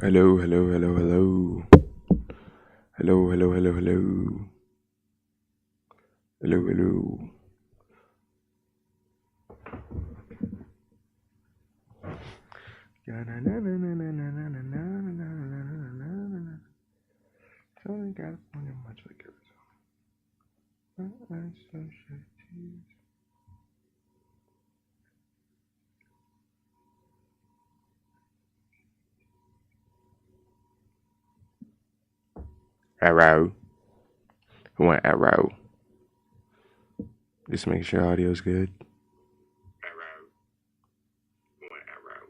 Hello, hello, hello, hello. Hello, hello, hello, hello. Hello, hello. Southern California, much like Arizona. Arrow. I want arrow. Just make sure audio's good. Arrow. I want arrow.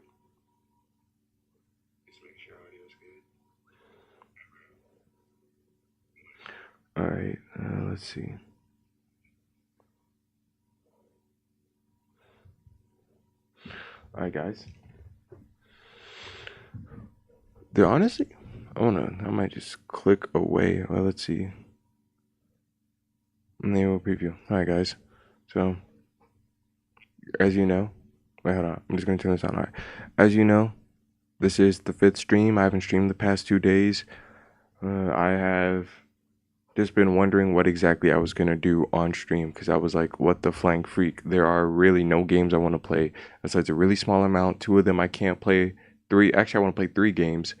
Just make sure audio's good. Alright, let's see. Alright, guys. There honestly, I might just click away. Well, let's see. And then we'll preview. Alright, guys. So, as you know, wait, hold on. I'm just going to turn this on. Alright. As you know, this is the 5th stream. I haven't streamed the past 2 days. I have just been wondering what exactly I was going to do on stream because I was like, what the flank freak? There are really no games I want to play besides a really small amount. 2 of them I can't play. 3, actually, I want to play 3 games.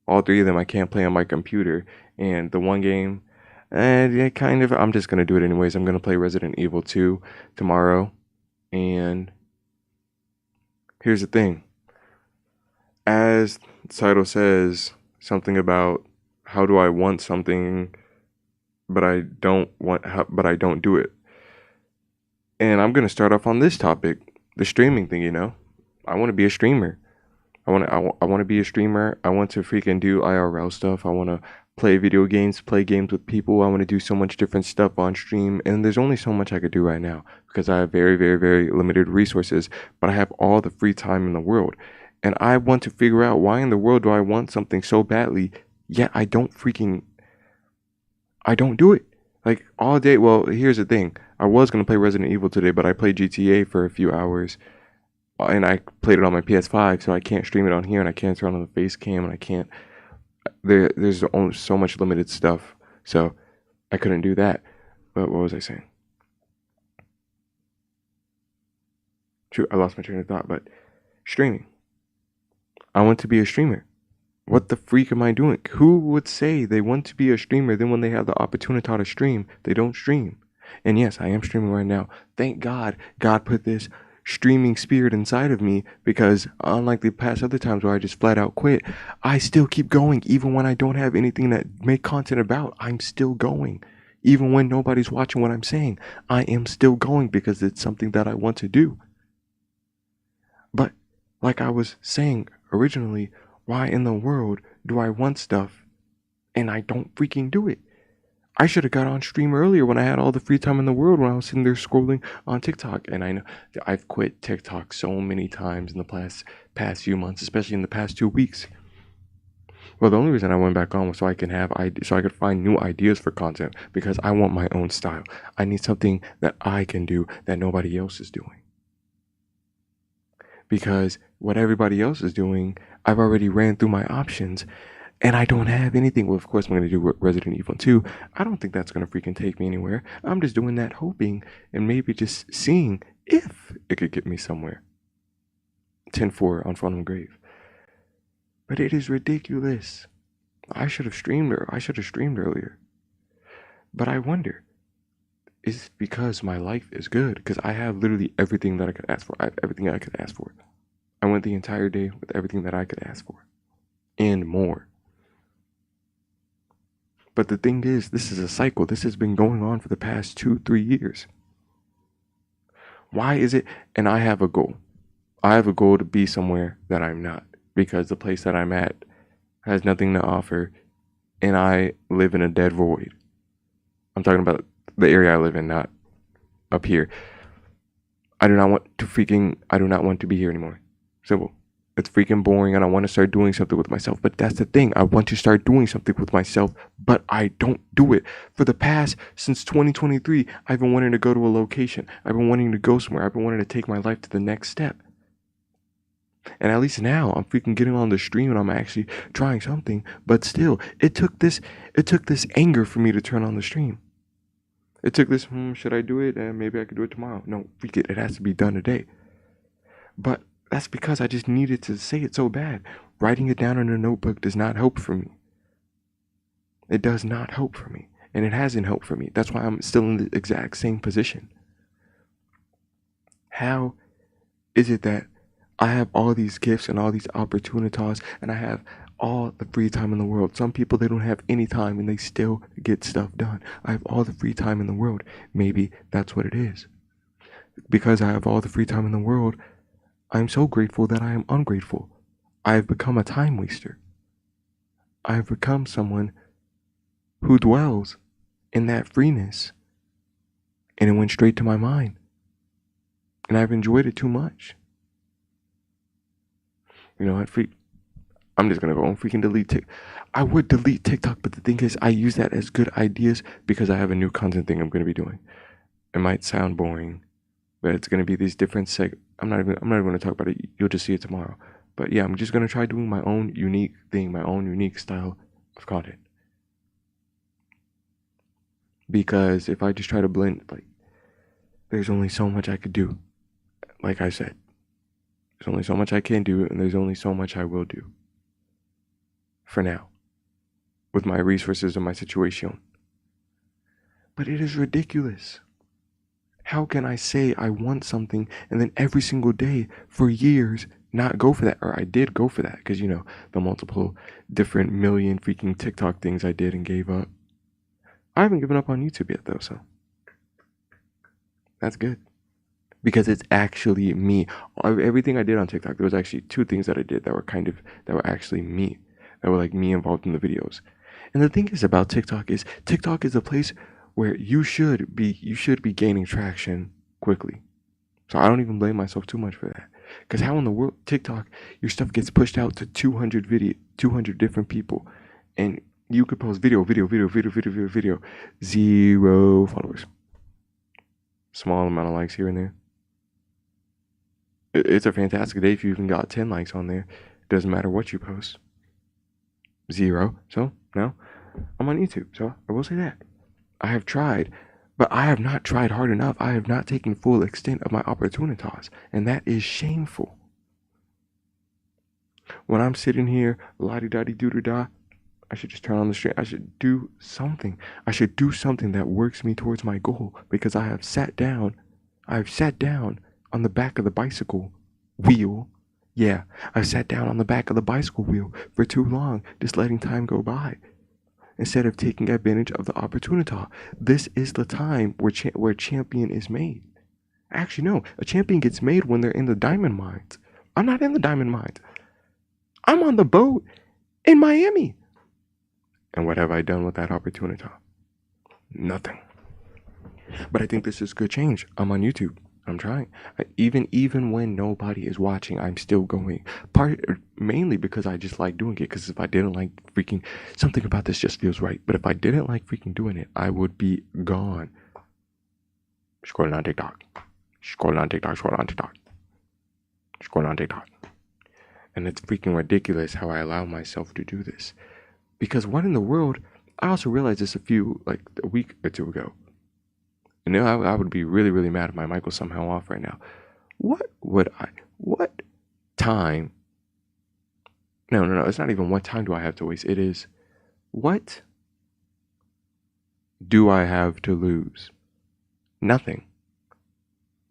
All 3 of them I can't play on my computer. And the one game, yeah, kind of, I'm just going to do it anyways. I'm going to play Resident Evil 2 tomorrow. And here's the thing. As the title says, something about how do I want something, but I don't do it. And I'm gonna start off on this topic, the streaming thing. I want to be a streamer. I want to be a streamer. I want to freaking do IRL stuff. I want to play video games, play games with people. I want to do so much different stuff on stream, and there's only so much I could do right now because I have very, very, very limited resources. But I have all the free time in the world. And I want to figure out why in the world do I want something so badly, yet I don't do it. Like all day. Well, here's the thing. I was going to play Resident Evil today, but I played GTA for a few hours. And I played it on my PS5, so I can't stream it on here, and I can't turn on the face cam, and I can't. There's only so much limited stuff, so I couldn't do that. But what was I saying? Shoot, I lost my train of thought. But streaming. I want to be a streamer. What the freak am I doing? Who would say they want to be a streamer, then when they have the opportunity to stream, they don't stream? And yes, I am streaming right now. Thank God, God put this streaming spirit inside of me because unlike the past other times where I just flat out quit, I still keep going even when I don't have anything to make content about. I'm still going. Even when nobody's watching what I'm saying, I am still going because it's something that I want to do. But like I was saying originally, why in the world do I want stuff and I don't freaking do it? I should have got on stream earlier when I had all the free time in the world when I was sitting there scrolling on TikTok. And I know I've quit TikTok so many times in the past few months, especially in the past 2 weeks. Well, the only reason I went back on was so I could find new ideas for content because I want my own style. I need something that I can do that nobody else is doing. Because what everybody else is doing, I've already ran through my options and I don't have anything. Well, of course, I'm going to do Resident Evil 2. I don't think that's going to freaking take me anywhere. I'm just doing that hoping and maybe just seeing if it could get me somewhere. 10-4 on Fallen Grave. But it is ridiculous. I should have streamed earlier. But I wonder, is it because my life is good? Because I have literally everything that I could ask for. I have everything I could ask for. I went the entire day with everything that I could ask for. And more. But the thing is, this is a cycle. This has been going on for the past 2-3 years. Why is it? And I have a goal. I have a goal to be somewhere that I'm not. Because the place that I'm at has nothing to offer. And I live in a dead void. I'm talking about the area I live in, not up here. I do not want to be here anymore. Simple. It's freaking boring and I want to start doing something with myself. But that's the thing. I want to start doing something with myself, but I don't do it. Since 2023, I've been wanting to go to a location. I've been wanting to go somewhere. I've been wanting to take my life to the next step. And at least now I'm freaking getting on the stream and I'm actually trying something. But still, it took this anger for me to turn on the stream. It took this, should I do it? And maybe I could do it tomorrow. No, freak it. It has to be done today. But that's because I just needed to say it so bad. Writing it down in a notebook does not help for me. It does not help for me. And it hasn't helped for me. That's why I'm still in the exact same position. How is it that I have all these gifts and all these opportunities and I have all the free time in the world? Some people, they don't have any time and they still get stuff done. I have all the free time in the world. Maybe that's what it is. Because I have all the free time in the world, I'm so grateful that I am ungrateful. I have become a time waster. I have become someone who dwells in that freeness. And it went straight to my mind. And I've enjoyed it too much. You know what, I'm just gonna go and freaking delete TikTok. I would delete TikTok, but the thing is, I use that as good ideas because I have a new content thing I'm gonna be doing. It might sound boring, but it's gonna be these different I'm not even gonna talk about it. You'll just see it tomorrow. But yeah, I'm just gonna try doing my own unique thing, my own unique style of content. Because if I just try to blend, like, there's only so much I could do. Like I said, there's only so much I can do, and there's only so much I will do. For now, with my resources and my situation. But it is ridiculous. How can I say I want something and then every single day for years not go for that? Or I did go for that because, you know, the multiple different million freaking TikTok things I did and gave up. I haven't given up on YouTube yet though, so that's good. Because it's actually me. Everything I did on TikTok, there was actually 2 things that I did that were actually me. That were like me involved in the videos. And the thing is about TikTok is a place where you should be gaining traction quickly. So I don't even blame myself too much for that. Because how in the world, TikTok, your stuff gets pushed out to 200 different people. And you could post video, 0 followers. Small amount of likes here and there. It's a fantastic day if you even got 10 likes on there. Doesn't matter what you post. 0. So, no, I'm on YouTube. So I will say that. I have tried, but I have not tried hard enough. I have not taken full extent of my opportunities, and that is shameful. When I'm sitting here, la-di-da-di-doo-da-da, I should just turn on the stream. I should do something. I should do something that works me towards my goal because I have sat down on the back of the bicycle wheel. Yeah, I sat down on the back of the bicycle wheel for too long, just letting time go by. Instead of taking advantage of the opportunity. This is the time where champion is made. Actually, no, a champion gets made when they're in the diamond mines. I'm not in the diamond mines. I'm on the boat in Miami. And what have I done with that opportunity? Nothing. But I think this is good change. I'm on YouTube. I'm trying. Even when nobody is watching, I'm still going. Mainly because I just like doing it. Because if I didn't like freaking, something about this just feels right. But if I didn't like freaking doing it, I would be gone. Scrolling on TikTok. And it's freaking ridiculous how I allow myself to do this. Because what in the world? I also realized this a week or 2 ago. And now I would be really, really mad if my mic was somehow off right now. What time? No, it's not even what time do I have to waste. It is, what do I have to lose? Nothing.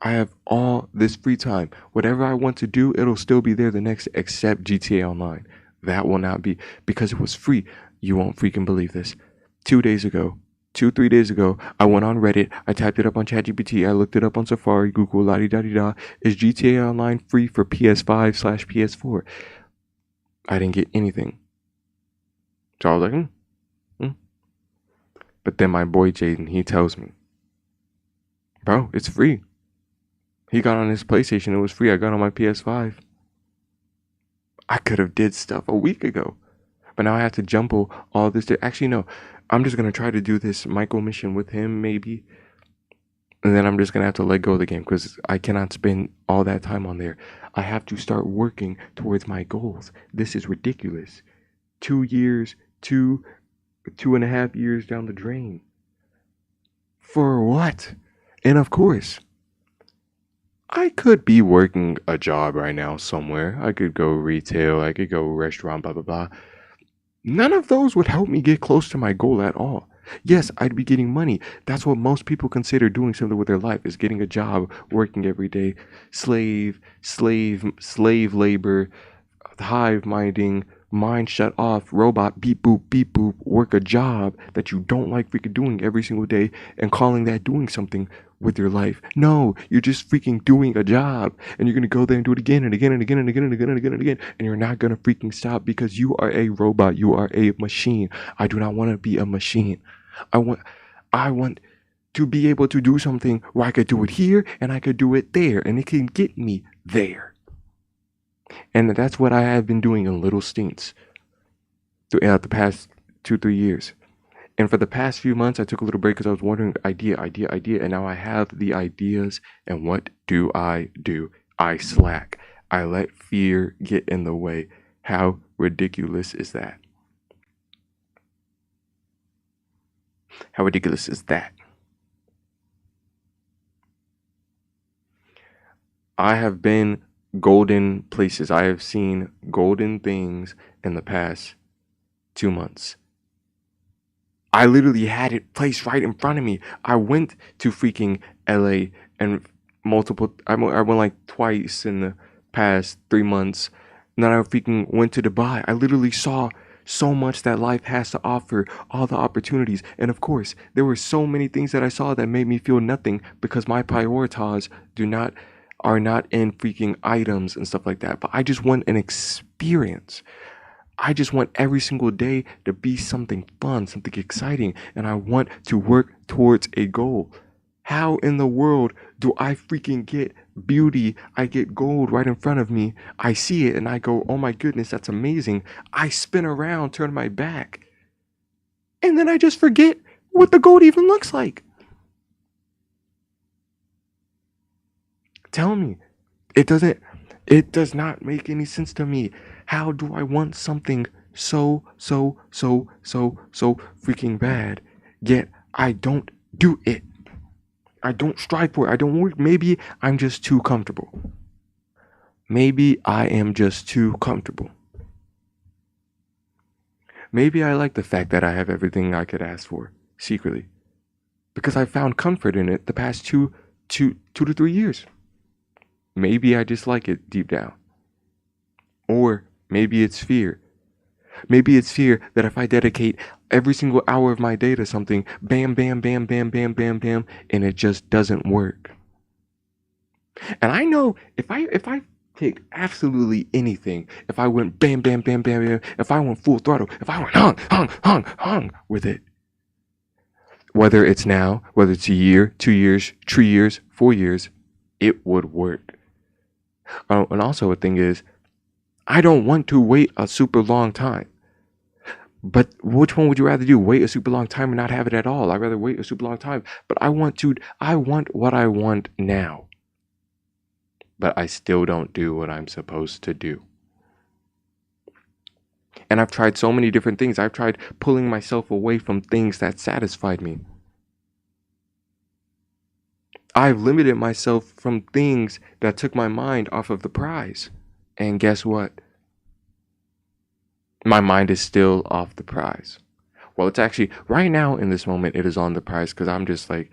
I have all this free time. Whatever I want to do, it'll still be there the next, except GTA Online. That will not be, because it was free. You won't freaking believe this. 3 days ago, I went on Reddit, I typed it up on ChatGPT, I looked it up on Safari, Google, la-di-da-di-da. Is GTA Online free for PS5/PS4? I didn't get anything. So I was like, But then my boy Jaden, he tells me, bro, it's free. He got on his PlayStation, it was free. I got on my PS5. I could have did stuff a week ago. But now I have to jumble all this. Actually, no. I'm just going to try to do this Michael mission with him, maybe. And then I'm just gonna have to let go of the game because I cannot spend all that time on there. I have to start working towards my goals. This is ridiculous. 2 years, 2.5 years down the drain. For what? And of course, I could be working a job right now somewhere. I could go retail, I could go restaurant, blah, blah, blah. None of those would help me get close to my goal at all. Yes, I'd be getting money. That's what most people consider doing something with their life, is getting a job, working every day, slave labor, hive minding, mind shut off, robot, beep boop, work a job that you don't like freaking doing every single day and calling that doing something with your life. No, you're just freaking doing a job and you're gonna go there and do it again and again and again and again and again and again and again, and you're not gonna freaking stop because you are a robot, you are a machine. I do not want to be a machine. I want to be able to do something where I could do it here and I could do it there and it can get me there. And that's what I have been doing in little stints throughout the past 2-3 years. And for the past few months, I took a little break because I was wondering idea. And now I have the ideas. And what do? I slack. I let fear get in the way. How ridiculous is that? How ridiculous is that? I have been golden places. I have seen golden things in the past 2 months. I literally had it placed right in front of me. I went to freaking LA and I went like twice in the past 3 months. And then I freaking went to Dubai. I literally saw so much that life has to offer, all the opportunities. And of course, there were so many things that I saw that made me feel nothing because my priorities are not in freaking items and stuff like that. But I just want an experience. I just want every single day to be something fun, something exciting, and I want to work towards a goal. How in the world do I freaking get beauty? I get gold right in front of me. I see it and I go, oh my goodness, that's amazing. I spin around, turn my back, and then I just forget what the gold even looks like. Tell me, it does not make any sense to me. How do I want something so freaking bad, yet I don't do it? I don't strive for it. I don't work. Maybe I'm just too comfortable. Maybe I am just too comfortable. Maybe I like the fact that I have everything I could ask for secretly, because I found comfort in it the past 2 to 3 years. Maybe I just like it deep down. Or maybe it's fear. Maybe it's fear that if I dedicate every single hour of my day to something, bam, bam, bam, bam, bam, bam, bam, and it just doesn't work. And I know if I take absolutely anything, if I went bam, bam, bam, bam, bam, if I went full throttle, if I went hung with it, whether it's now, whether it's a year, 2 years, 3 years, 4 years, it would work. And also a thing is, I don't want to wait a super long time. But which one would you rather do? Wait a super long time and not have it at all? I'd rather wait a super long time. But I want what I want now. But I still don't do what I'm supposed to do. And I've tried so many different things. I've tried pulling myself away from things that satisfied me. I've limited myself from things that took my mind off of the prize. And guess what? My mind is still off the prize. Well, it's actually, right now in this moment, it is on the prize because I'm just like,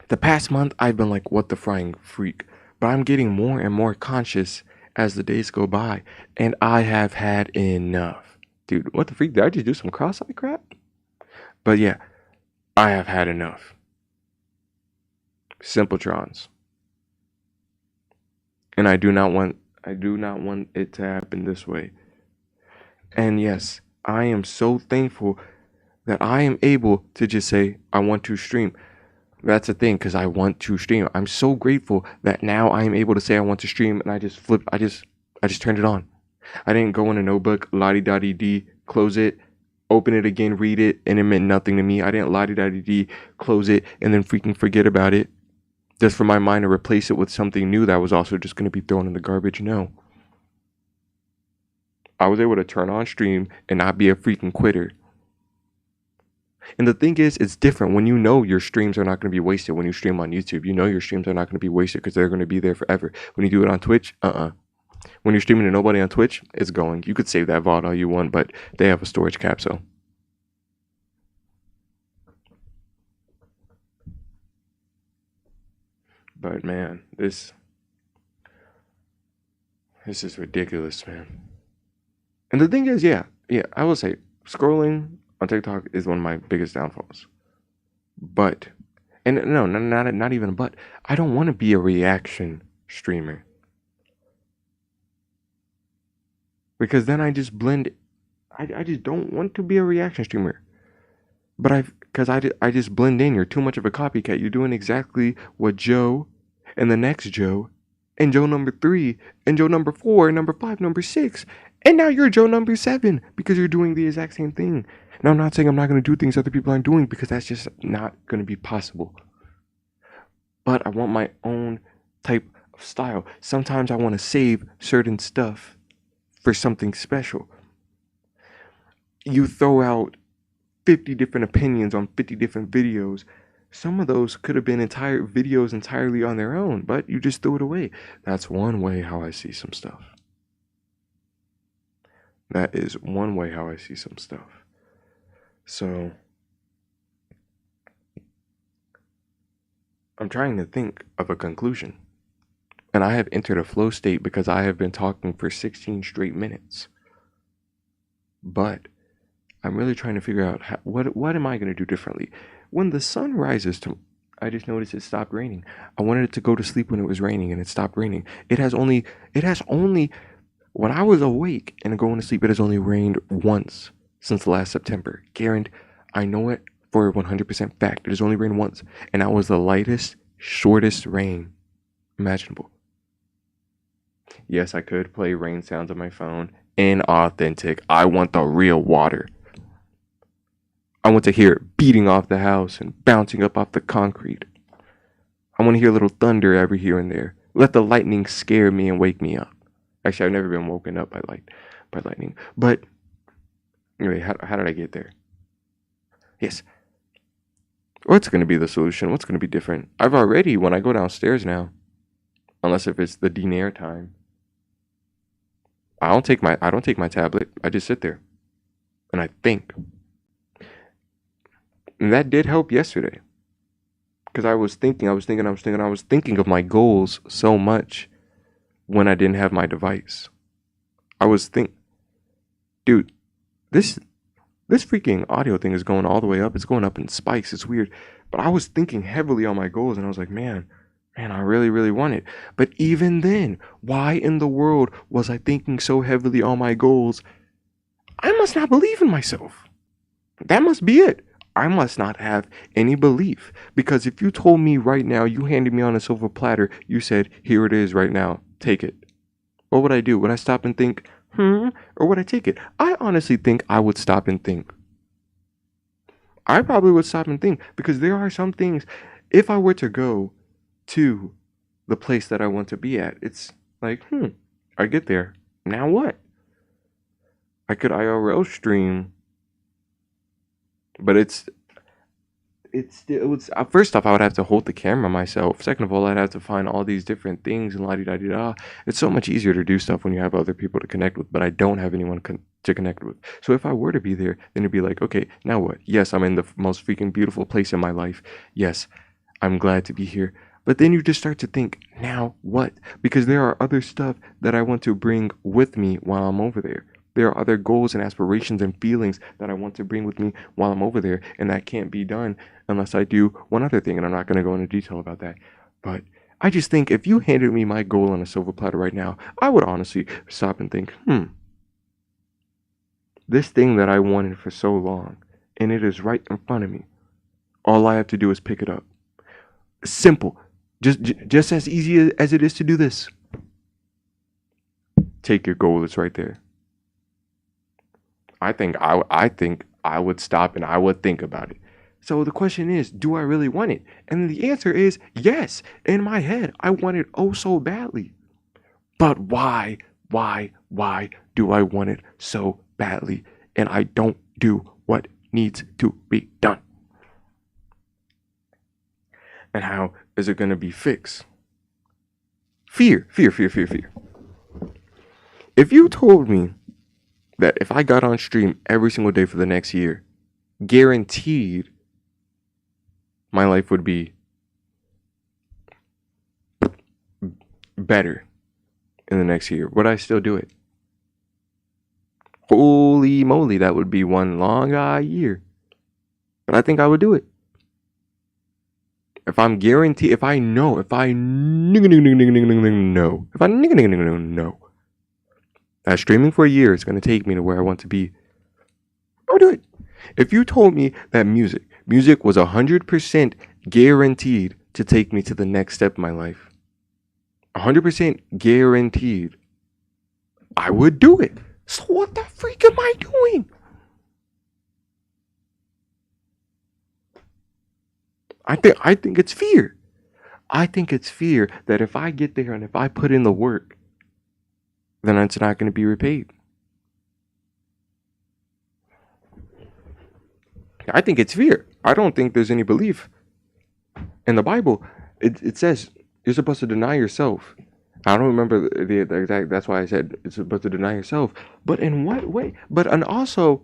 the past month, I've been like, what the frying freak. But I'm getting more and more conscious as the days go by. And I have had enough. Dude, what the freak? Did I just do some cross-eyed crap? But yeah, I have had enough. Simpletrons. And I do not want it to happen this way. And yes, I am so thankful that I am able to just say I want to stream. That's the thing, because I want to stream. I'm so grateful that now I am able to say I want to stream, and I just turned it on. I didn't go in a notebook, la-di-da-di-dee, close it, open it again, read it, and it meant nothing to me. I didn't la-di-da-di-dee, close it, and then freaking forget about it just for my mind to replace it with something new that was also just going to be thrown in the garbage. No. I was able to turn on stream and not be a freaking quitter. And the thing is, it's different when you know your streams are not going to be wasted. When you stream on YouTube, you know your streams are not going to be wasted because they're going to be there forever. When you do it on Twitch, when you're streaming to nobody on Twitch, it's going. You could save that VOD all you want, but they have a storage cap, so. But man, this is ridiculous, man. And the thing is, yeah, I will say, scrolling on TikTok is one of my biggest downfalls. But, and no, not even a but. I don't want to be a reaction streamer. Because then I just blend. I just don't want to be a reaction streamer. But I just blend in. You're too much of a copycat. You're doing exactly what Joe and the next Joe and Joe number 3 and Joe number 4 and number 5, number 6. And now you're Joe number 7 because you're doing the exact same thing. Now, I'm not saying I'm not going to do things other people aren't doing because that's just not going to be possible. But I want my own type of style. Sometimes I want to save certain stuff for something special. You throw out 50 different opinions on 50 different videos. Some of those could have been entire videos entirely on their own, but you just threw it away. That's one way how I see some stuff. That is one way how I see some stuff. So, I'm trying to think of a conclusion. And I have entered a flow state because I have been talking for 16 straight minutes. But I'm really trying to figure out what am I going to do differently. When the sun rises, I just noticed it stopped raining. I wanted it to go to sleep when it was raining, and it stopped raining. It has only, when I was awake and going to sleep, it has only rained once since last September. Guaranteed, I know it for 100% fact. It has only rained once, and that was the lightest, shortest rain imaginable. Yes, I could play rain sounds on my phone. Inauthentic. I want the real water. I want to hear it beating off the house and bouncing up off the concrete. I want to hear a little thunder every here and there. Let the lightning scare me and wake me up. Actually, I've never been woken up by lightning. But anyway, how did I get there? Yes. What's going to be the solution? What's going to be different? I've already, when I go downstairs now, unless if it's the dinner time, I don't take my tablet. I just sit there and I think. And that did help yesterday. Because I was thinking of my goals so much when I didn't have my device. Dude, this freaking audio thing is going all the way up. It's going up in spikes. It's weird. But I was thinking heavily on my goals and I was like, man, I really, really want it. But even then, why in the world was I thinking so heavily on my goals? I must not believe in myself. That must be it. I must not have any belief. Because if you told me right now, you handed me on a silver platter, you said, here it is right now, take it. What would I do? Would I stop and think, or would I take it? I honestly think I would stop and think. I probably would stop and think. Because there are some things, if I were to go to the place that I want to be at, it's like, I get there. Now what? I could IRL stream, but it's first off, I would have to hold the camera myself. Second of all, I'd have to find all these different things and la-di-da-di-da. It's so much easier to do stuff when you have other people to connect with, but I don't have anyone to connect with. So if I were to be there, then it'd be like, okay, now what? Yes, I'm in the most freaking beautiful place in my life. Yes, I'm glad to be here. But then you just start to think, now what? Because there are other stuff that I want to bring with me while I'm over there. There are other goals and aspirations and feelings that I want to bring with me while I'm over there, and that can't be done unless I do one other thing, and I'm not going to go into detail about that. But I just think if you handed me my goal on a silver platter right now, I would honestly stop and think, this thing that I wanted for so long, and it is right in front of me. All I have to do is pick it up. Simple. Just as easy as it is to do this. Take your goal, it's right there. I think I would stop and I would think about it. So the question is, do I really want it? And the answer is yes. In my head, I want it oh so badly. But why do I want it so badly? And I don't do what needs to be done. And how is it going to be fixed? Fear. If you told me that if I got on stream every single day for the next year, guaranteed my life would be better in the next year, would I still do it? Holy moly, that would be one long year. But I think I would do it. If I'm guaranteed, if I know that streaming for a year is going to take me to where I want to be, I would do it. If you told me that music was 100% guaranteed to take me to the next step in my life, 100% guaranteed, I would do it. So what the freak am I doing? I think it's fear. I think it's fear that if I get there and if I put in the work, then it's not going to be repaid. I think it's fear. I don't think there's any belief. In the Bible, it says you're supposed to deny yourself. I don't remember the exact, that's why I said it's supposed to deny yourself. But in what way? And also,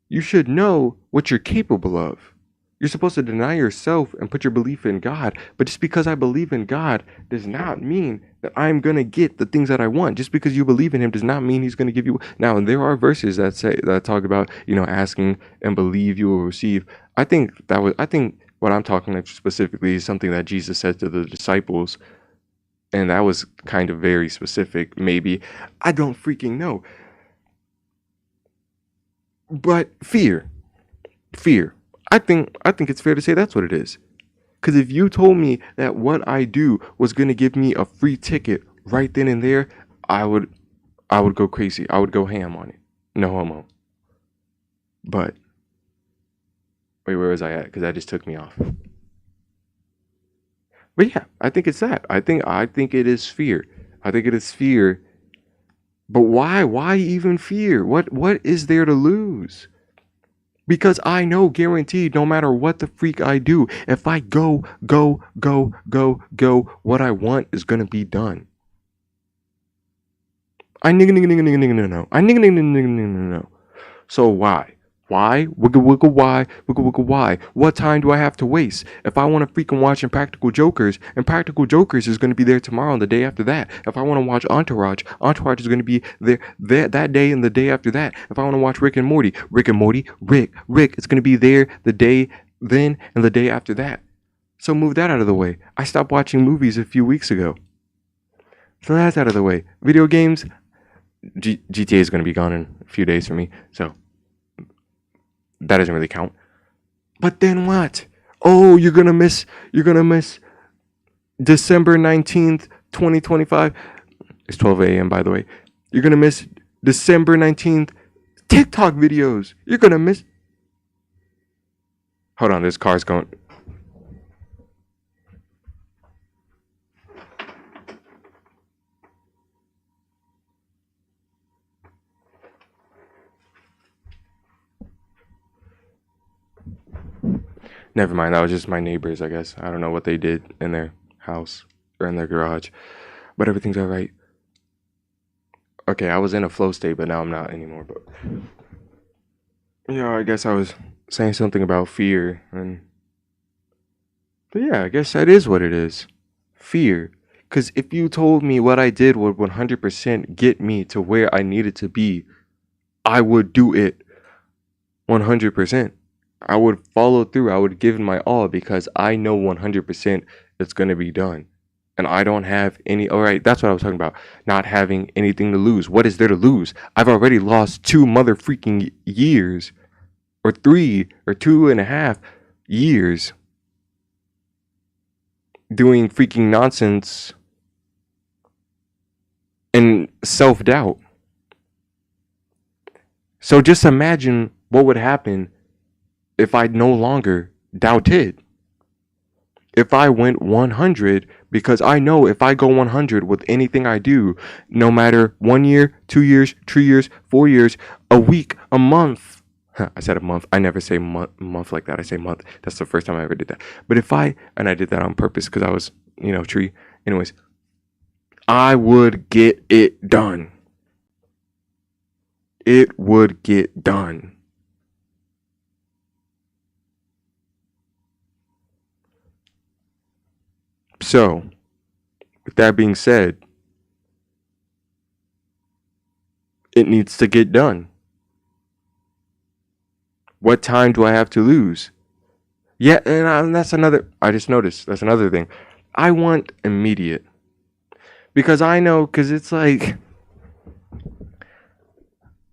you should know what you're capable of. You're supposed to deny yourself and put your belief in God. But just because I believe in God does not mean that I'm going to get the things that I want. Just because you believe in him does not mean he's going to give you. Now, there are verses that talk about, asking and believe you will receive. I think what I'm talking about specifically is something that Jesus said to the disciples. And that was kind of very specific, maybe. I don't freaking know. But fear. I think it's fair to say that's what it is. Because if you told me that what I do was going to give me a free ticket right then and there, I would go crazy. I would go ham on it. No homo. But wait, where was I at? Because that just took me off. But yeah, I think it's that. I think it is fear. I think it is fear. But why? Why even fear? What is there to lose? Because I know guaranteed no matter what the freak I do, if I go, what I want is gonna be done. No. So why? Why? Why? What time do I have to waste? If I want to freaking watch Impractical Jokers, Impractical Jokers is going to be there tomorrow and the day after that. If I want to watch Entourage is going to be there that day and the day after that. If I want to watch Rick and Morty, Rick, it's going to be there the day then and the day after that. So move that out of the way. I stopped watching movies a few weeks ago. So that's out of the way. Video games, GTA is going to be gone in a few days for me. So that doesn't really count. But then what? Oh, you're gonna miss December 19th, 2025. It's 12 a.m. by the way. You're gonna miss December 19th TikTok videos. You're gonna miss. Hold on, this car's going. Never mind, that was just my neighbors, I guess. I don't know what they did in their house or in their garage, but everything's all right. Okay, I was in a flow state, but now I'm not anymore. But yeah, I guess I was saying something about fear, but yeah, I guess that is what it is, fear. Because if you told me what I did would 100% get me to where I needed to be, I would do it 100%. I would follow through. I would give my all because I know 100% it's going to be done. And I don't have any. All right, that's what I was talking about. Not having anything to lose. What is there to lose? I've already lost 2 mother freaking years, or 3 or 2.5 years doing freaking nonsense and self-doubt. So just imagine what would happen if I no longer doubted? If I went 100, because I know if I go 100 with anything I do, no matter 1 year, 2 years, 3 years, 4 years, a week, a month. I said a month. I never say month like that. I say month. That's the first time I ever did that. But and I did that on purpose because I was, tree. Anyways, I would get it done. It would get done. So, with that being said, it needs to get done. What time do I have to lose? Yeah, and that's another. I just noticed that's another thing. I want immediate because I know because it's like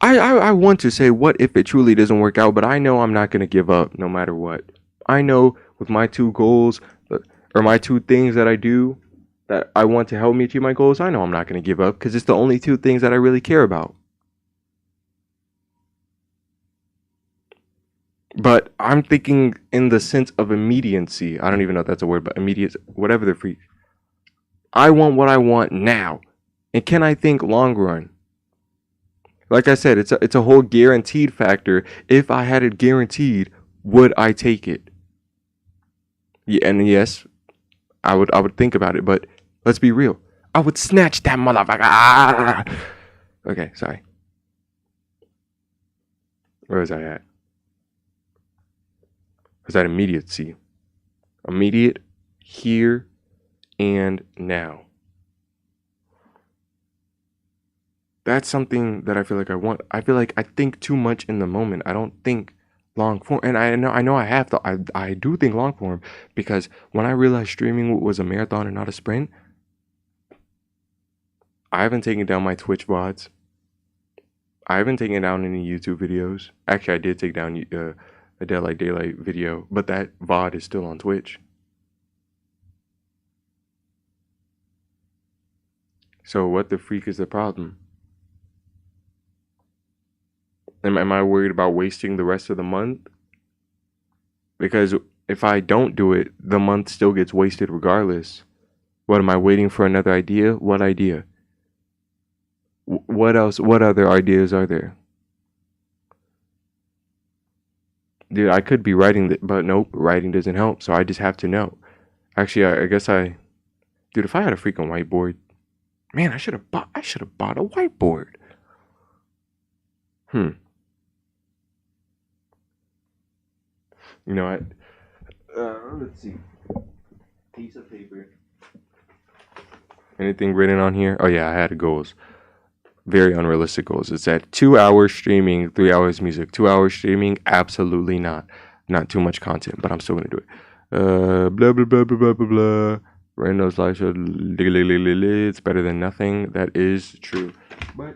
I want to say what if it truly doesn't work out, but I know I'm not gonna give up no matter what. I know with my two goals or my two things that I do that I want to help me achieve my goals. I know I'm not gonna give up because it's the only two things that I really care about. But I'm thinking in the sense of immediacy. I don't even know if that's a word, but immediate, whatever the freak. I want what I want now. And can I think long run? Like I said, it's a whole guaranteed factor. If I had it guaranteed, would I take it? Yeah, and yes, I would think about it, but let's be real. I would snatch that motherfucker. Ah! Okay, sorry. Where was I at? Was that immediacy? Immediate, here, and now. That's something that I feel like I want. I feel like I think too much in the moment. I don't think long form, and I know I have to. I do think long form because when I realized streaming was a marathon and not a sprint, I haven't taken down my Twitch VODs. I haven't taken down any YouTube videos. Actually, I did take down a Dead Like Daylight video, but that VOD is still on Twitch. So what the freak is the problem? Am I worried about wasting the rest of the month? Because if I don't do it, the month still gets wasted regardless. What am I waiting for another idea? What idea? What else? What other ideas are there? Dude, I could be writing, but nope, writing doesn't help. So I just have to know. Actually, I guess dude, if I had a freaking whiteboard, man, I should have bought a whiteboard. Hmm. You know what? Let's see. Piece of paper. Anything written on here? Oh yeah, I had goals. Very unrealistic goals. It's at 2 hours streaming, 3 hours music. 2 hours streaming, absolutely not. Not too much content, but I'm still gonna do it. Blah blah blah blah blah blah blah. Random slideshow. It's better than nothing. That is true. But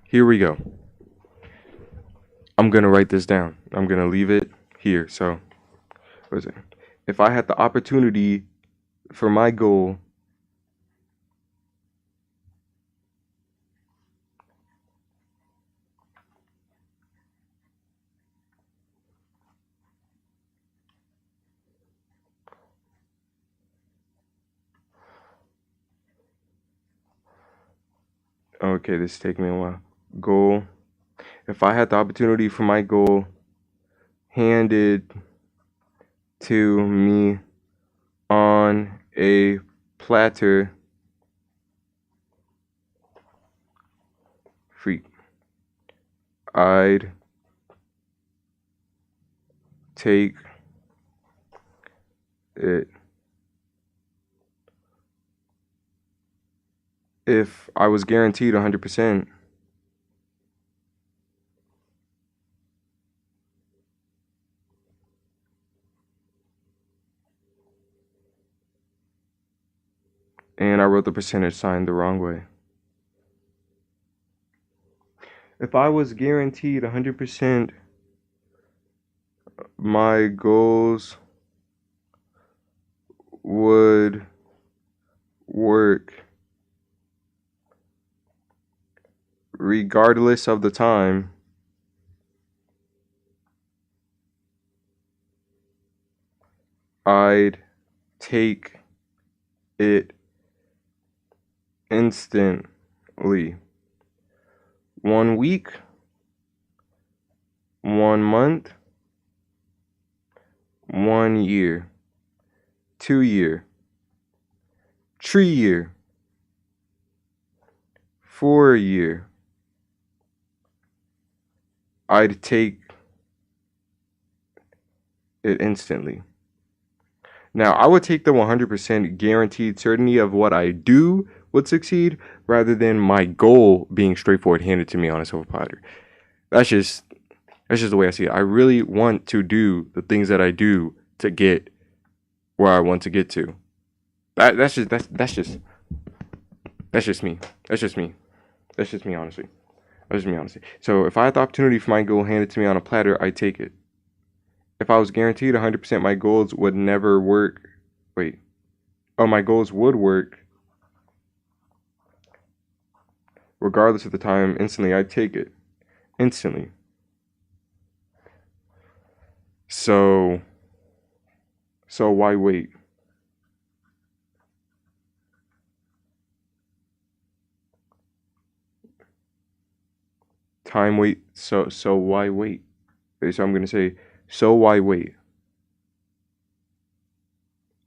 here we go. I'm gonna write this down. I'm gonna leave it here. So, what is it? If I had the opportunity for my goal, okay, this is taking me a while. Goal. If I had the opportunity for my goal handed to me on a platter, freak, I'd take it. If I was guaranteed 100%, and I wrote the percentage sign the wrong way. If I was guaranteed 100%, my goals would work regardless of the time I'd take it instantly. 1 week, 1 month, 1 year, 2 year, 3 year, 4 year. I'd take it instantly. Now, I would take the 100% guaranteed certainty of what I do would succeed rather than my goal being straightforward handed to me on a silver platter. That's just the way I see it. I really want to do the things that I do to get where I want to get to. That's just me. That's just me. That's just me honestly. So if I had the opportunity for my goal handed to me on a platter, I'd take it. If I was guaranteed 100% my goals would never work. My goals would work regardless of the time instantly, I'd take it. Instantly. So why wait? Time wait. So why wait? Okay, so I'm gonna say, so why wait?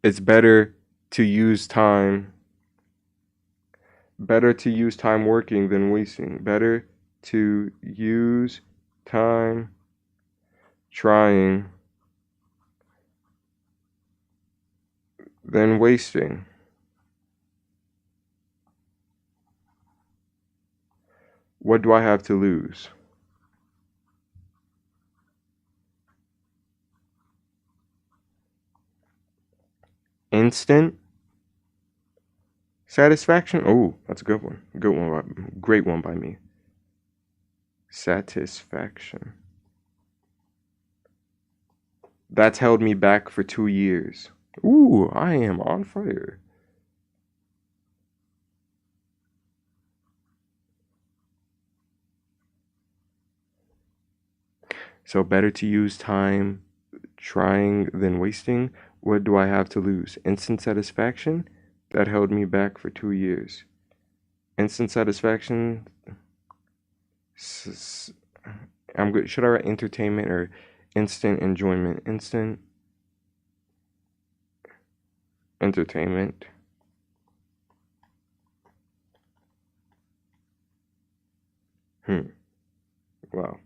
It's better to use time working than wasting. Better to use time trying than wasting. What do I have to lose? Instant satisfaction? Oh, that's a good one. Great one by me. Satisfaction. That's held me back for 2 years. Ooh, I am on fire. So better to use time trying than wasting. What do I have to lose? Instant satisfaction? That held me back for 2 years. Instant satisfaction. I'm good. Should I write entertainment or instant enjoyment? Instant entertainment. Wow.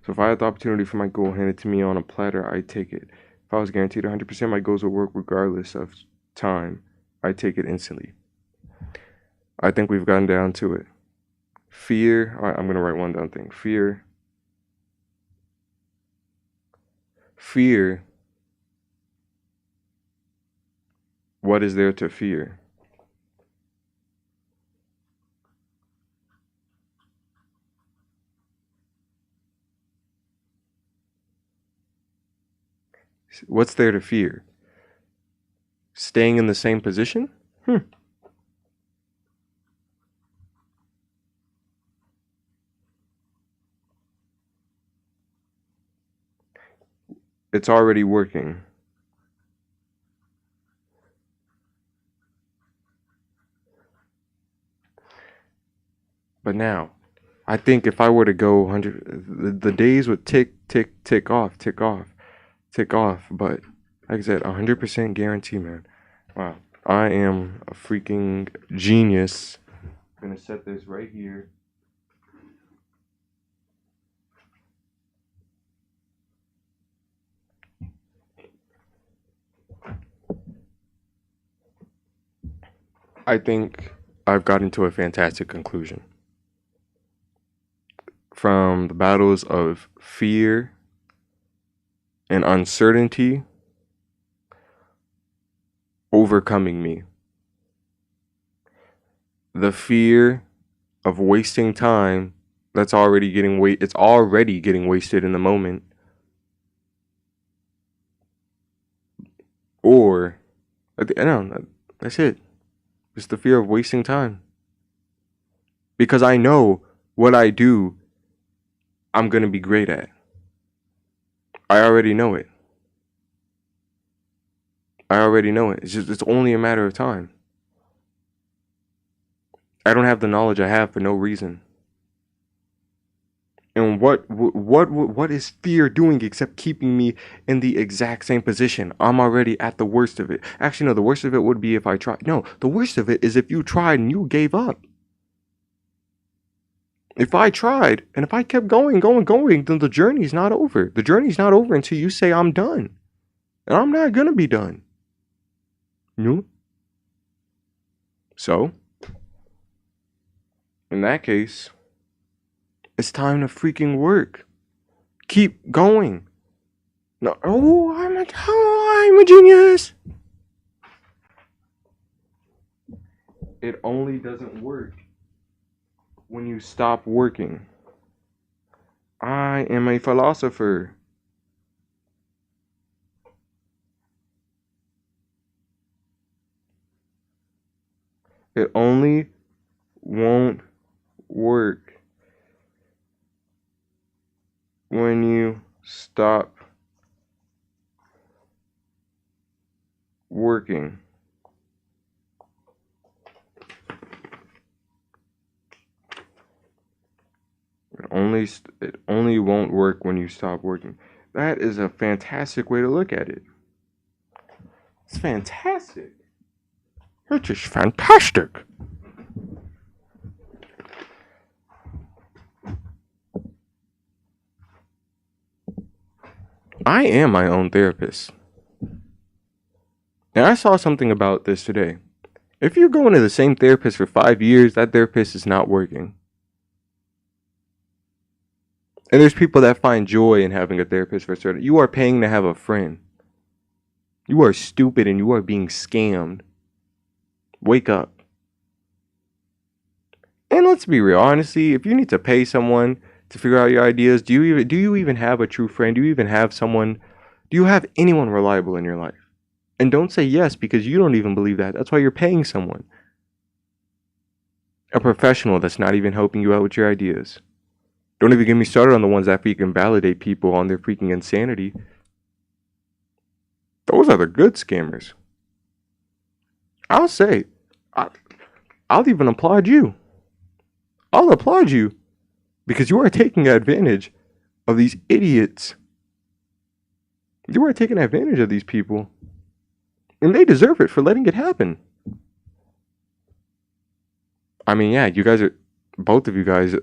So if I had the opportunity for my goal handed to me on a platter, I'd take it. If I was guaranteed 100% my goals would work regardless of time, I'd take it instantly. I think we've gotten down to it. Fear. All right, I'm going to write one down thing. Fear. What is there to fear? What's there to fear? Staying in the same position? It's already working. But now, I think if I were to go 100, the days would tick off. But like I said, 100% guarantee, man. Wow, I am a freaking genius. I'm gonna set this right here. I think I've gotten to a fantastic conclusion. From the battles of fear and uncertainty overcoming me. The fear of wasting time it's already getting wasted in the moment. Or no, that's it. It's the fear of wasting time. Because I know what I do, I'm going to be great at. I already know it. It's only a matter of time. I don't have the knowledge I have for no reason. And what is fear doing except keeping me in the exact same position? I'm already at the worst of it. Actually, no, the worst of it would be if I tried. No, the worst of it is if you tried and you gave up. If I tried and if I kept going, then the journey's not over. The journey's not over until you say I'm done. And I'm not gonna be done. No. So, in that case, it's time to freaking work. Keep going. No, I'm a genius. It only doesn't work when you stop working. I am a philosopher. It only won't work when you stop working. It only won't work when you stop working. That is a fantastic way to look at it. It's fantastic. It's just fantastic. I am my own therapist. And I saw something about this today. If you're going to the same therapist for 5 years, that therapist is not working. And there's people that find joy in having a therapist for certain. You are paying to have a friend. You are stupid and you are being scammed. Wake up. And let's be real, honestly, if you need to pay someone to figure out your ideas, do you even have a true friend? Do you have anyone reliable in your life? And don't say yes because you don't even believe that. That's why you're paying someone. A professional that's not even helping you out with your ideas. Don't even get me started on the ones that freaking validate people on their freaking insanity. Those are the good scammers. I'll say, I'll even applaud you. I'll applaud you because you are taking advantage of these idiots. You are taking advantage of these people. And they deserve it for letting it happen. I mean, yeah, both of you guys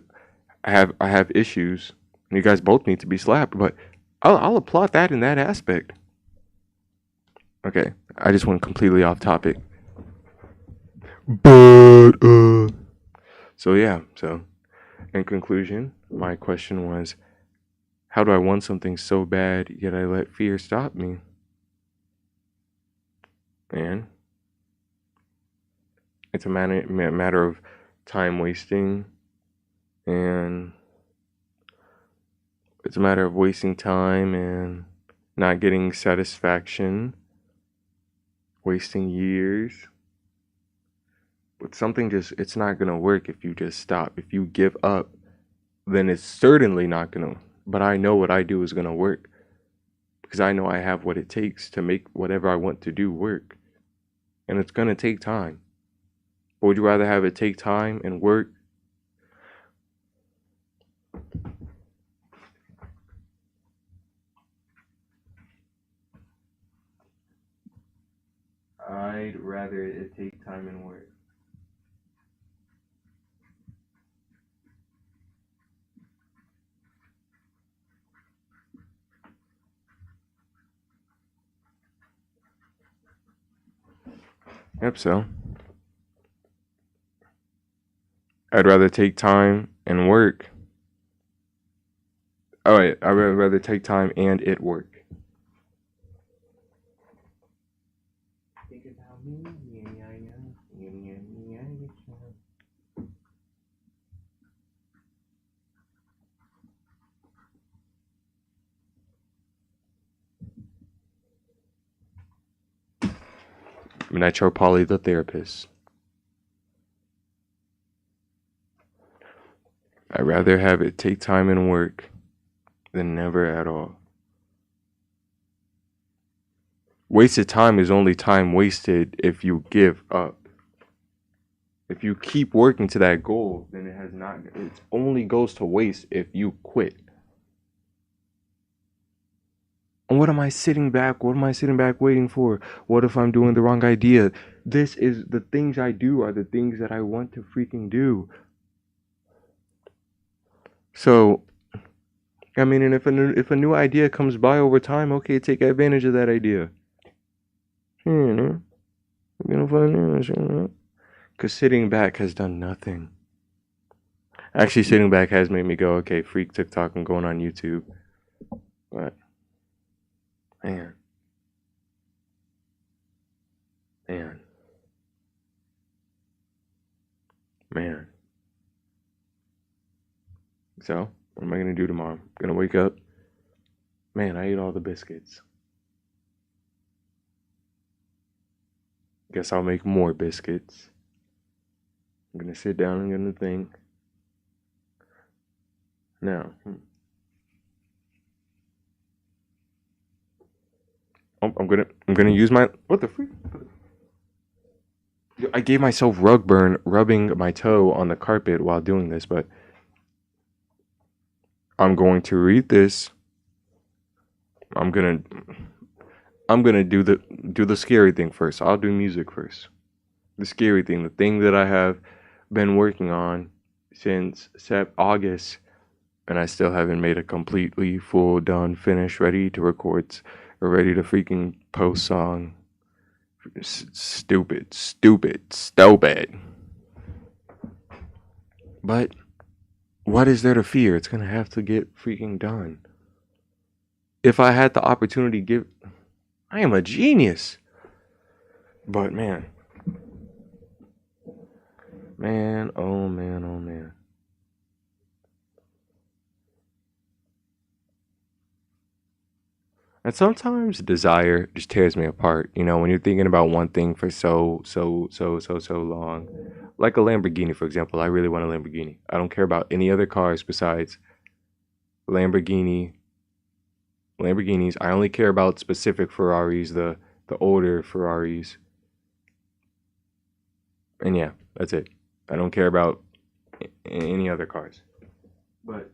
have issues. And you guys both need to be slapped. But I'll applaud that in that aspect. Okay, I just went completely off topic. But, so in conclusion, my question was, how do I want something so bad, yet I let fear stop me? And it's a matter of time wasting, and it's a matter of wasting time and not getting satisfaction, wasting years. But it's not gonna work if you just stop. If you give up, then it's certainly not gonna. But I know what I do is gonna work. Because I know I have what it takes to make whatever I want to do work. And it's gonna take time. But would you rather have it take time and work? I'd rather it take time and work. Yep, so I'd rather take time and work. Oh wait, I'd rather take time and it work. Think about me, NitroPaulie the therapist. I'd rather have it take time and work than never at all. Wasted time is only time wasted if you give up. If you keep working to that goal, then it only goes to waste if you quit. And what am I sitting back? What am I sitting back waiting for? What if I'm doing the wrong idea? The things I do are the things that I want to freaking do. So, I mean, and if a new idea comes by over time, okay, take advantage of that idea. You know, because sitting back has done nothing. Actually, sitting back has made me go, okay, freak TikTok and going on YouTube. But, man. Man. Man. So, what am I going to do tomorrow? I'm going to wake up. Man, I ate all the biscuits. Guess I'll make more biscuits. I'm going to sit down and going to think. Now, I'm gonna use my what the freak? I gave myself rug burn rubbing my toe on the carpet while doing this, but I'm going to read this. I'm gonna do the scary thing first. I'll do music first. The scary thing, the thing that I have been working on since August, and I still haven't made a completely full done finish ready to record or ready to freaking post song. Stupid. But what is there to fear? It's gonna have to get freaking done. If I had the opportunity, I am a genius. But man, oh man. And sometimes desire just tears me apart. You know, when you're thinking about one thing for so long. Like a Lamborghini, for example. I really want a Lamborghini. I don't care about any other cars besides Lamborghinis. I only care about specific Ferraris, the older Ferraris. And yeah, that's it. I don't care about any other cars. But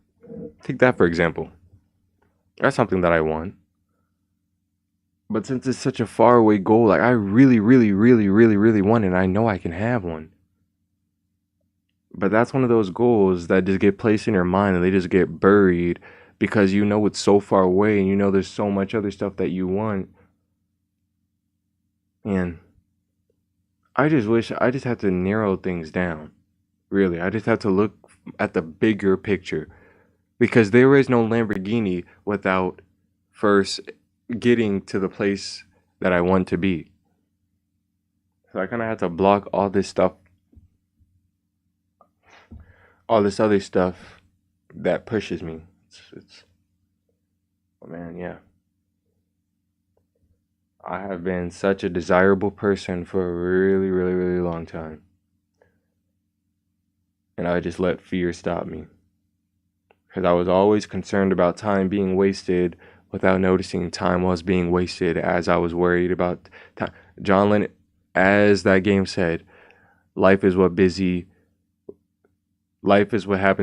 take that for example. That's something that I want. But since it's such a faraway goal, like I really want it, I know I can have one. But that's one of those goals that just get placed in your mind and they just get buried because you know it's so far away and you know there's so much other stuff that you want. And I just wish I just had to narrow things down. Really, I just had to look at the bigger picture because there is no Lamborghini without first getting to the place that I want to be. So I kind of had to block all this stuff, all this other stuff that pushes me. Oh man, yeah. I have been such a desirable person for a really long time. And I just let fear stop me. Because I was always concerned about time being wasted without noticing time was being wasted as I was worried about time. John Lennon, as that game said, life is what happens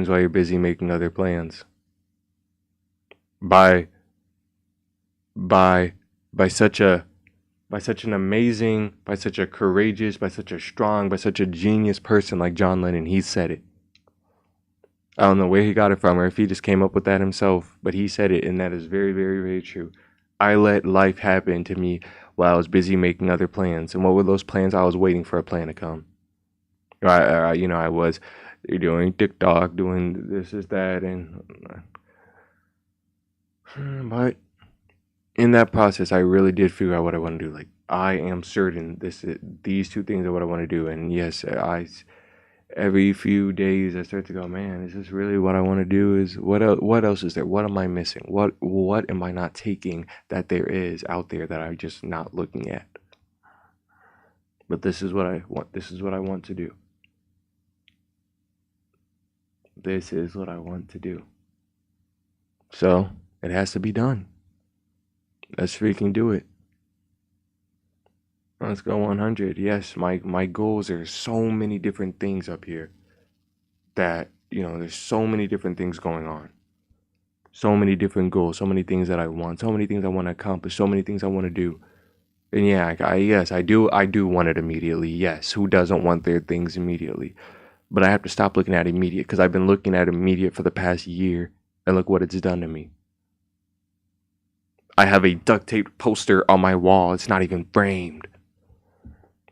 while you're busy making other plans. By by by such a by such an amazing, by such a courageous, by such a strong, by such a genius person like John Lennon, he said it. I don't know where he got it from or if he just came up with that himself, but he said it, and that is very true. I let life happen to me while I was busy making other plans. And what were those plans? I was waiting for a plan to come. I was doing TikTok, doing this, that, and but in that process, I really did figure out what I want to do. Like I am certain these two things are what I want to do, and yes, every few days I start to go, man, is this really what I want to do? Is what else is there? What am I missing? What am I not taking that there is out there that I'm just not looking at? But this is what I want. This is what I want to do. This is what I want to do. So it has to be done. Let's freaking do it. Let's go 100. Yes, my goals are so many different things up here that, there's so many different things going on. So many different goals, so many things that I want, so many things I want to accomplish, so many things I want to do. And yeah, yes, I do want it immediately. Yes, who doesn't want their things immediately? But I have to stop looking at immediate because I've been looking at immediate for the past year, and look what it's done to me. I have a duct tape poster on my wall. It's not even framed.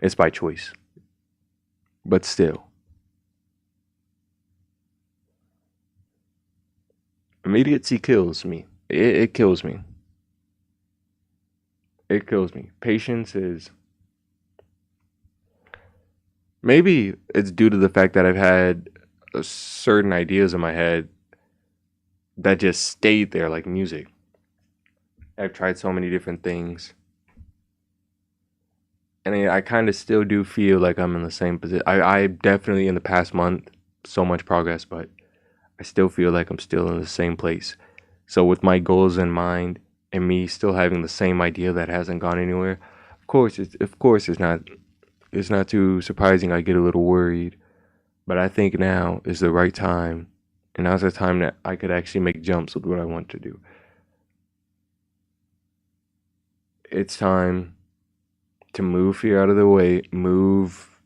It's by choice. But still. Immediacy kills me. It kills me. It kills me. Patience is... Maybe it's due to the fact that I've had certain ideas in my head that just stayed there, like music. I've tried so many different things. And I kind of still do feel like I'm in the same position. I definitely, in the past month, so much progress, but I still feel like I'm still in the same place. So with my goals in mind and me still having the same idea that hasn't gone anywhere, of course it's not too surprising I get a little worried. But I think now is the right time, and now's the time that I could actually make jumps with what I want to do. It's time to move fear out of the way, move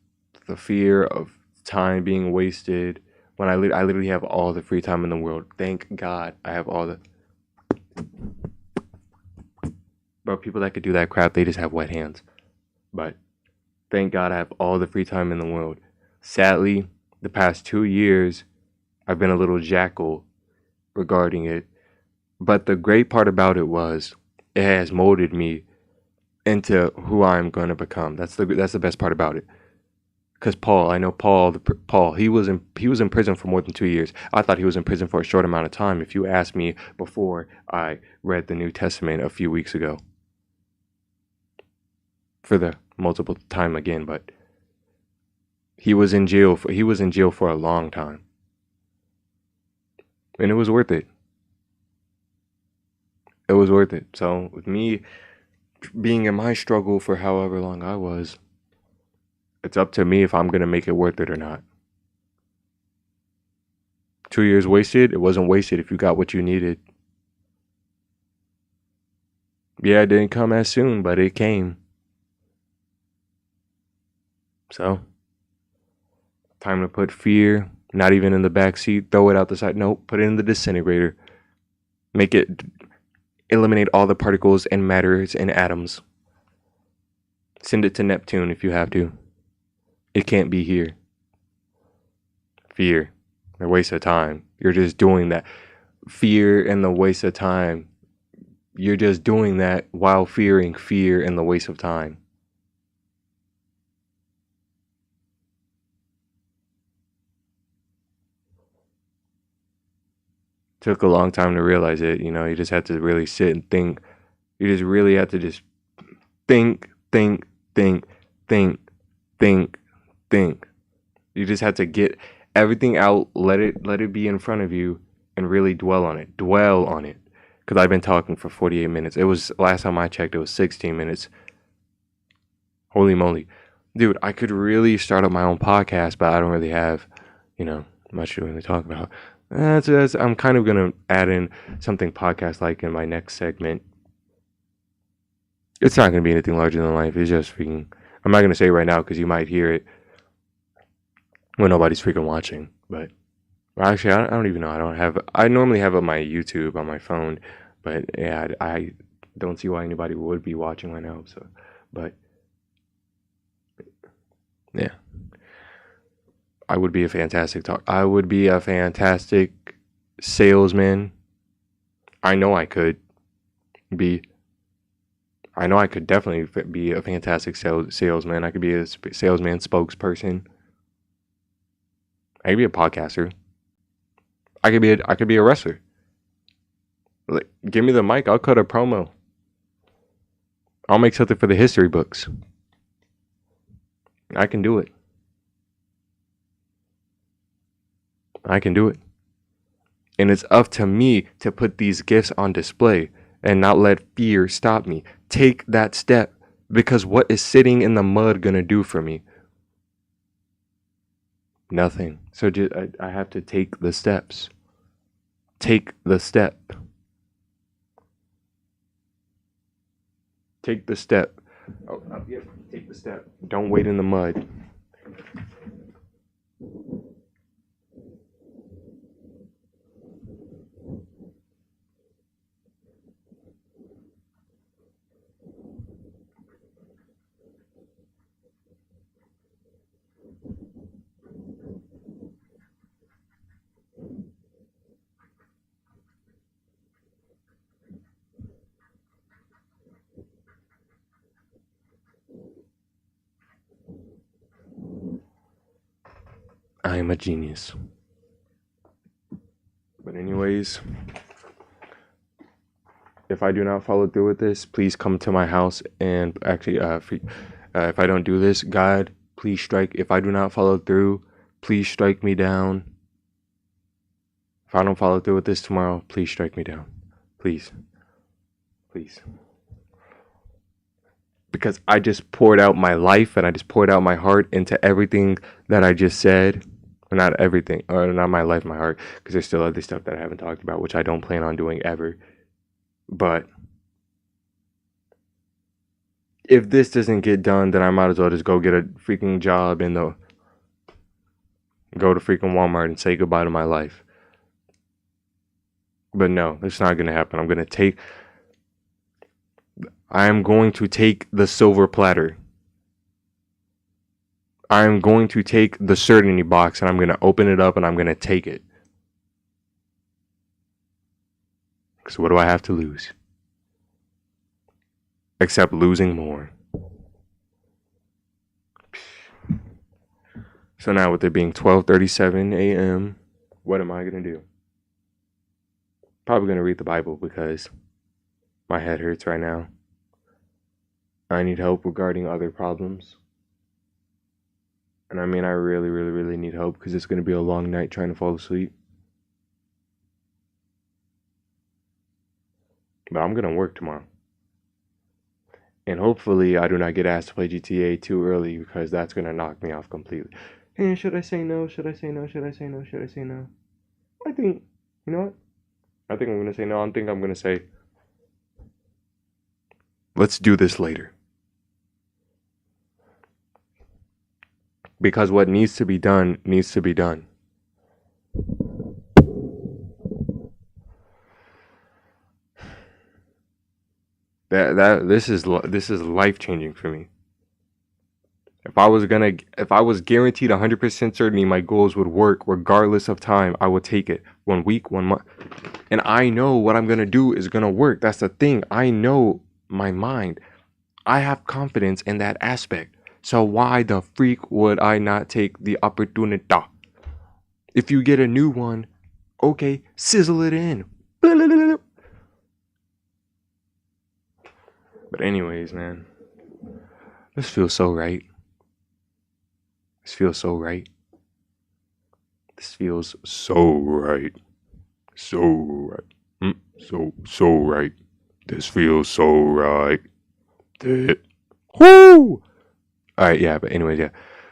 the fear of time being wasted when I literally have all the free time in the world. Thank God I have all the... But people that could do that crap, they just have wet hands. But thank God I have all the free time in the world. Sadly, the past 2 years, I've been a little jackal regarding it. But the great part about it was it has molded me into who I'm going to become. That's the best part about it. Because I know Paul, he was in prison for more than 2 years. I thought he was in prison for a short amount of time, if you asked me before I read the New Testament a few weeks ago. For the multiple time again, but he was in jail for a long time. And it was worth it. It was worth it. So with me being in my struggle for however long I was, it's up to me if I'm going to make it worth it or not. 2 years wasted, it wasn't wasted if you got what you needed. Yeah, it didn't come as soon, but it came. So, time to put fear, not even in the back seat, throw it out the side. Nope, put it in the disintegrator. Make it eliminate all the particles and matters and atoms. Send it to Neptune if you have to. It can't be here. Fear, a waste of time. You're just doing that. Fear and the waste of time. You're just doing that while fearing fear and the waste of time. Took a long time to realize it. You just had to really sit and think. You just really have to just think. You just have to get everything out, let it be in front of you, and really dwell on it. Because I've been talking for 48 minutes. It was, last time I checked, it was 16 minutes. Holy moly. Dude, I could really start up my own podcast, but I don't really have, much to really talk about. I'm kind of going to add in something podcast-like in my next segment. It's not going to be anything larger than life. It's just freaking... I'm not going to say it right now because you might hear it when nobody's freaking watching. But actually, I don't even know. I normally have it on my YouTube on my phone. But yeah, I don't see why anybody would be watching right now. So, but yeah. I would be a fantastic salesman. I know I could definitely be a fantastic salesman. I could be a salesman spokesperson. I could be a podcaster. I could be a wrestler. Like, give me the mic, I'll cut a promo. I'll make something for the history books. I can do it. And it's up to me to put these gifts on display and not let fear stop me. Take that step, because what is sitting in the mud gonna do for me? Nothing. So I have to take the steps. Take the step. Take the step. Oh, yep. Take the step. Don't wait in the mud. I am a genius. But anyways, if I do not follow through with this, please come to my house and actually, if I don't do this, God, please strike. If I do not follow through, please strike me down. If I don't follow through with this tomorrow, please strike me down. Please. Please. Because I just poured out my life and I just poured out my heart into everything that I just said. Or not everything, or not my life, my heart, because there's still other stuff that I haven't talked about, which I don't plan on doing ever. But if this doesn't get done, then I might as well just go get a freaking job in the, go to freaking Walmart and say goodbye to my life. But no, it's not going to happen. I am going to take the silver platter. I am going to take the certainty box and I'm going to open it up and I'm going to take it. Because what do I have to lose? Except losing more. So now with it being 12:37 a.m., what am I going to do? Probably going to read the Bible because my head hurts right now. I need help regarding other problems. And I mean, I really, really, really need help because it's going to be a long night trying to fall asleep. But I'm going to work tomorrow. And hopefully I do not get asked to play GTA too early because that's going to knock me off completely. Hey, should I say no? Should I say no? Should I say no? Should I say no? I think, you know what? I think I'm going to say no. I think I'm going to say, let's do this later. Because what needs to be done needs to be done. This is life changing for me. If I was guaranteed 100% certainty my goals would work regardless of time, I would take it. 1 week, 1 month. And I know what I'm gonna do is gonna work. That's the thing. I know my mind. I have confidence in that aspect. So why the freak would I not take the opportunity? If you get a new one, okay, sizzle it in. But anyways, man, this feels so right. This feels so right. This feels so right. So right. So right. This feels so right. Woo! Alright, yeah, but anyways, yeah.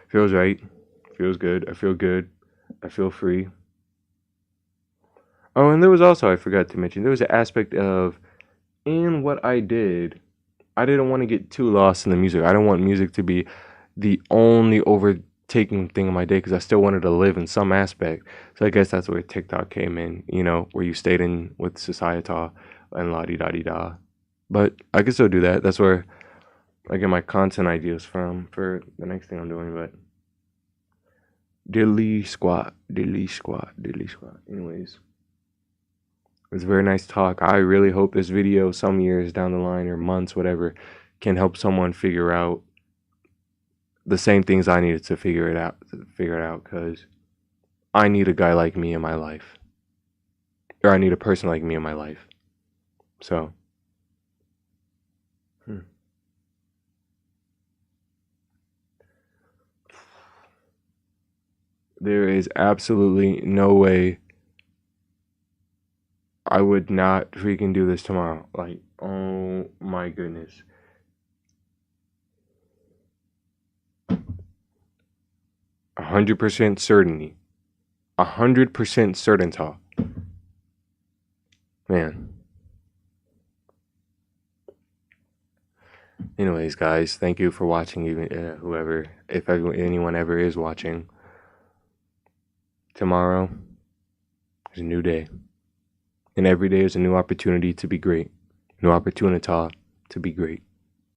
Feels right. Feels good. I feel good. I feel free. Oh, and there was also, I forgot to mention, there was an aspect of, in what I did, I didn't want to get too lost in the music. I don't want music to be the only overtaking thing in my day because I still wanted to live in some aspect. So I guess that's where TikTok came in, you know, where you stayed in with Societal and la-di-da-di-da. But I can still do that. That's where I get my content ideas from for the next thing I'm doing. But diddly squat, diddly squat, diddly squat. Anyways. It was a very nice talk. I really hope this video, some years down the line or months, whatever, can help someone figure out the same things I needed to figure it out. Because I need a guy like me in my life, or I need a person like me in my life. So, there is absolutely no way I would not freaking do this tomorrow. Like, oh my goodness. 100% certainty. 100% certainty. Man. Anyways, guys, thank you for watching. Even whoever, if anyone ever is watching. Tomorrow is a new day, and every day is a new opportunity to be great. New opportunity to be great.